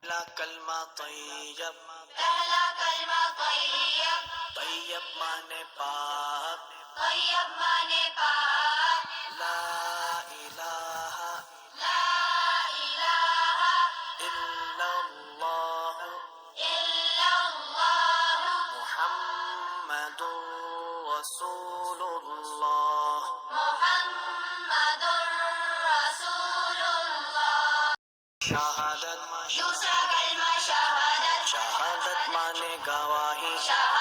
پہلا کلمہ طیب، پہلا کلمہ طیب، طیب مانے پاک، طیب مانے پاک، لا الہ لا الہ الا اللہ الا اللہ، محمد رسول اللہ۔ محمد رسول اللہ۔ شہادت، دوسرا کلمہ شہادت، شہادت مانے گواہی، شہادت